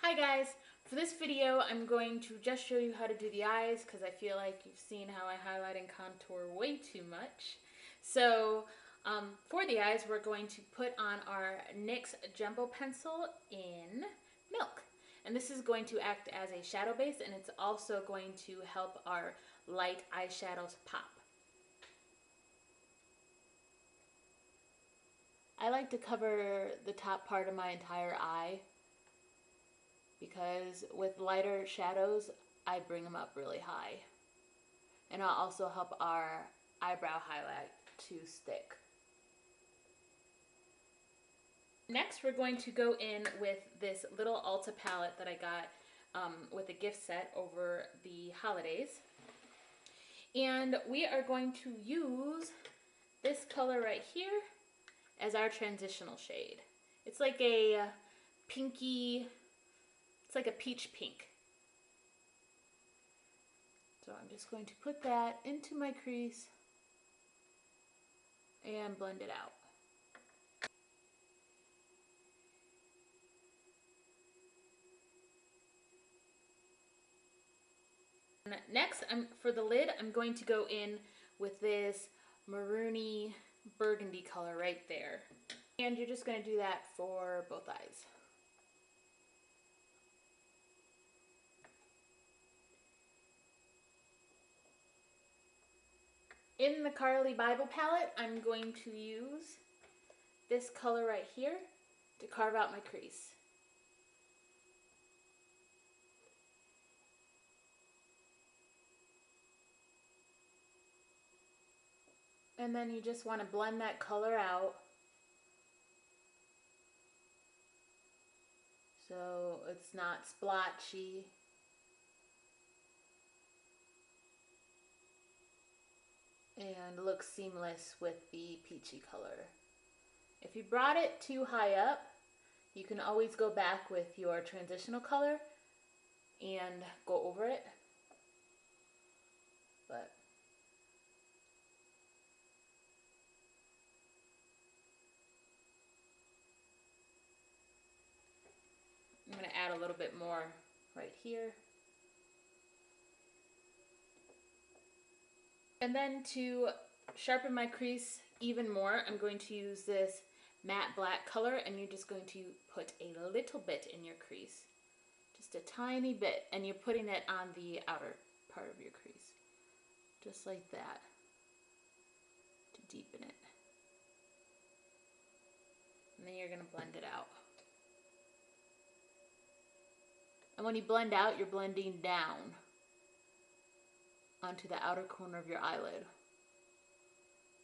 Hi guys! For this video I'm going to just show you how to do the eyes because I feel like you've seen how I highlight and contour way too much. So for the eyes we're going to put on our NYX Jumbo Pencil in Milk. And this is going to act as a shadow base, and it's also going to help our light eyeshadows pop. I like to cover the top part of my entire eye, because with lighter shadows, I bring them up really high. And I'll also help our eyebrow highlight to stick. Next, we're going to go in with this little Ulta palette that I got with a gift set over the holidays. And we are going to use this color right here as our transitional shade. It's like a pinky, it's like a peach pink. So I'm just going to put that into my crease and blend it out. And next, for the lid, I'm going to go in with this maroony burgundy color right there. And you're just going to do that for both eyes. In the Carly Bible palette, I'm going to use this color right here to carve out my crease. And then you just want to blend that color out so it's not splotchy. And looks seamless with the peachy color. If you brought it too high up, you can always go back with your transitional color and go over it. But I'm going to add a little bit more right here. And then to sharpen my crease even more, I'm going to use this matte black color, and you're just going to put a little bit in your crease. Just a tiny bit, and you're putting it on the outer part of your crease. Just like that, to deepen it. And then you're going to blend it out. And when you blend out, you're blending down onto the outer corner of your eyelid.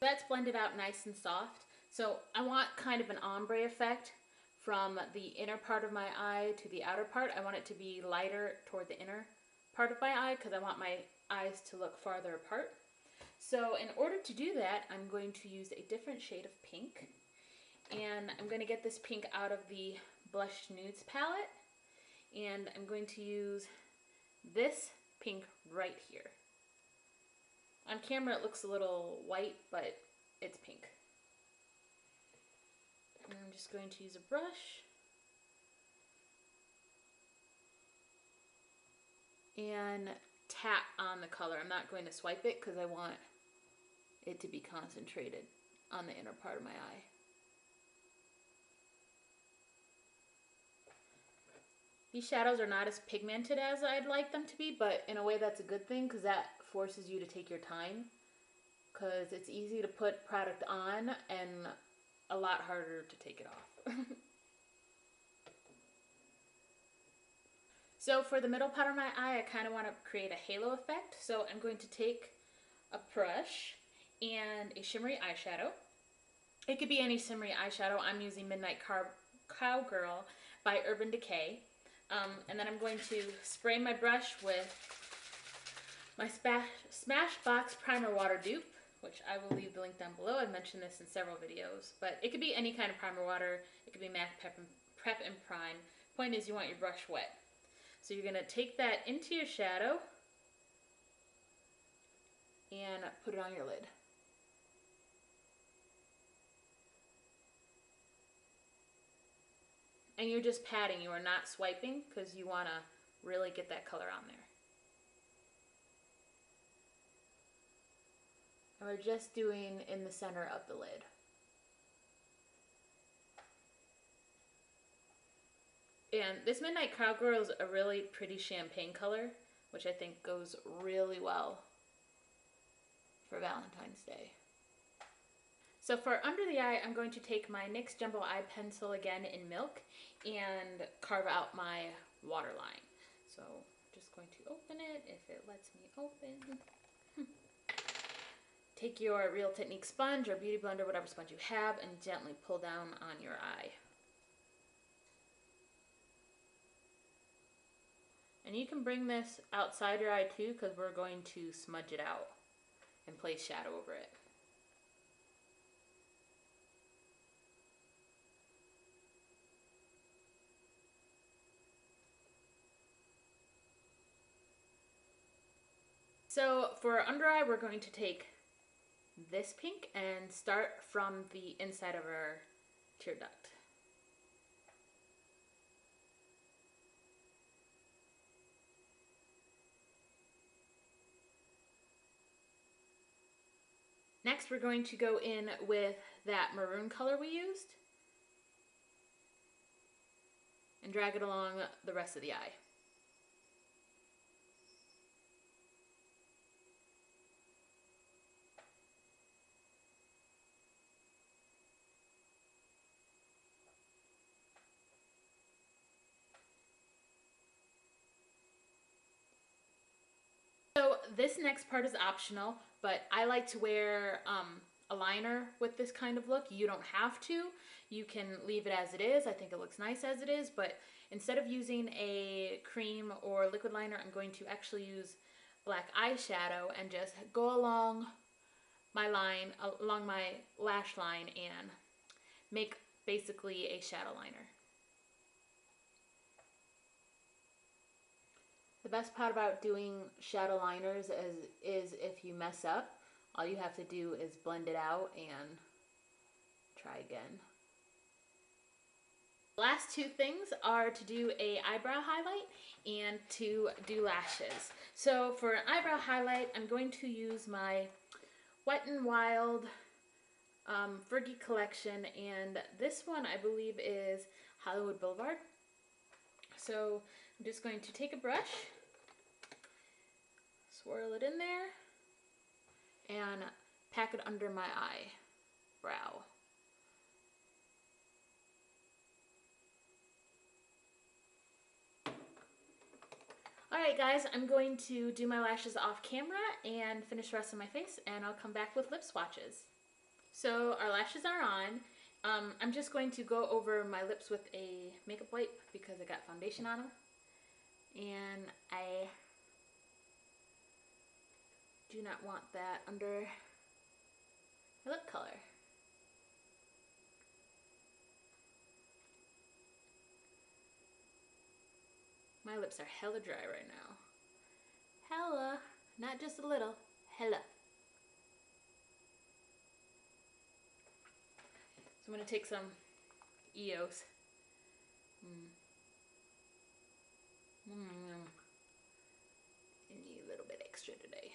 That's blended out nice and soft. So I want kind of an ombre effect from the inner part of my eye to the outer part. I want it to be lighter toward the inner part of my eye because I want my eyes to look farther apart. So in order to do that, I'm going to use a different shade of pink. And I'm going to get this pink out of the Blush Nudes palette. And I'm going to use this pink right here. On camera it looks a little white, but it's pink. And I'm just going to use a brush and tap on the color. I'm not going to swipe it because I want it to be concentrated on the inner part of my eye. These shadows are not as pigmented as I'd like them to be, but in a way that's a good thing because that forces you to take your time, because it's easy to put product on and a lot harder to take it off. So for the middle part of my eye, I kind of want to create a halo effect. So I'm going to take a brush and a shimmery eyeshadow. It could be any shimmery eyeshadow. I'm using Midnight Cowgirl by Urban Decay. And then I'm going to spray my brush with my Smashbox Primer Water Dupe, which I will leave the link down below. I've mentioned this in several videos, but it could be any kind of primer water. It could be MAC Prep and Prime. Point is, you want your brush wet. So you're going to take that into your shadow and put it on your lid. And you're just patting, you are not swiping because you want to really get that color on there. And we're just doing in the center of the lid. And this Midnight Cowgirl is a really pretty champagne color, which I think goes really well for Valentine's Day. So for under the eye, I'm going to take my NYX Jumbo Eye Pencil again in Milk and carve out my waterline. So I'm just going to open it if it lets me open. Take your Real Technique sponge or Beauty Blender, whatever sponge you have, and gently pull down on your eye. And you can bring this outside your eye too, because we're going to smudge it out and place shadow over it. So for under eye, we're going to take this pink and start from the inside of our tear duct. Next, we're going to go in with that maroon color we used and drag it along the rest of the eye. So this next part is optional, but I like to wear a liner with this kind of look. You don't have to. You can leave it as it is. I think it looks nice as it is, but instead of using a cream or liquid liner, I'm going to actually use black eyeshadow and just go along my line, along my lash line, and make basically a shadow liner. The best part about doing shadow liners is if you mess up, all you have to do is blend it out and try again. The last two things are to do a eyebrow highlight and to do lashes. So for an eyebrow highlight, I'm going to use my Wet n Wild Fergie collection, and this one I believe is Hollywood Boulevard. So I'm just going to take a brush, swirl it in there, and pack it under my eyebrow. Alright guys, I'm going to do my lashes off camera and finish the rest of my face, and I'll come back with lip swatches. So our lashes are on. I'm just going to go over my lips with a makeup wipe because I got foundation on them. And I do not want that under my lip color. My lips are hella dry right now. Hella, not just a little, hella. So I'm going to take some EOS. I need a little bit extra today.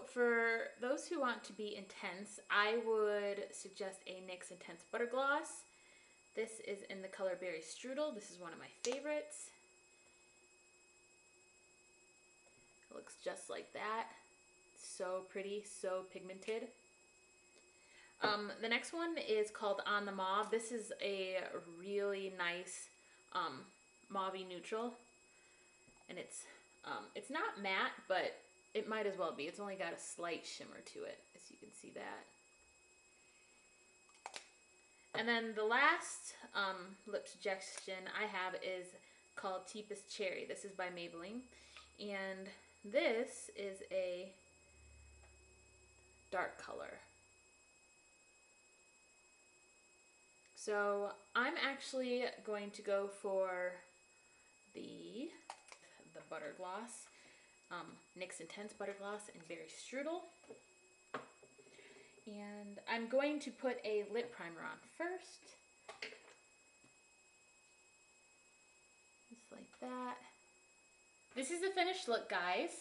For those who want to be intense, I would suggest a NYX Intense Butter Gloss. This is in the color Berry Strudel. This is one of my favorites. It looks just like that. So pretty, so pigmented. The next one is called On the Mauve. This is a really nice mauve-y neutral, and it's not matte, but it might as well be. It's only got a slight shimmer to it, as you can see that. And then the last lip suggestion I have is called Cheapest Cherry. This is by Maybelline, and this is a dark color. So I'm actually going to go for the Butter Gloss, NYX Intense Butter Gloss in Berry Strudel. And I'm I'm going to put a lip primer on first. Just like that. This is the finished look, guys.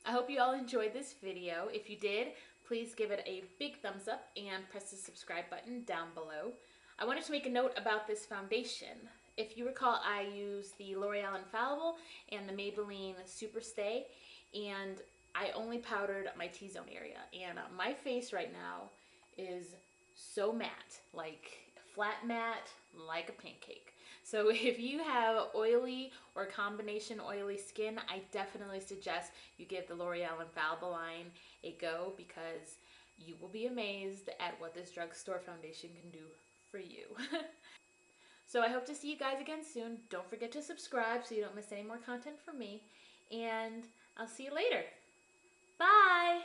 I hope you all enjoyed this video. If you did, please give it a big thumbs up and press the subscribe button down below. I wanted to make a note about this foundation. If you recall, I used the L'Oreal Infallible and the Maybelline Super Stay, and I only powdered my T-zone area. And my face right now is so matte, like flat matte, like a pancake. So if you have oily or combination oily skin, I definitely suggest you give the L'Oreal Infallible line a go, because you will be amazed at what this drugstore foundation can do for you. So I hope to see you guys again soon. Don't forget to subscribe so you don't miss any more content from me. And I'll see you later. Bye!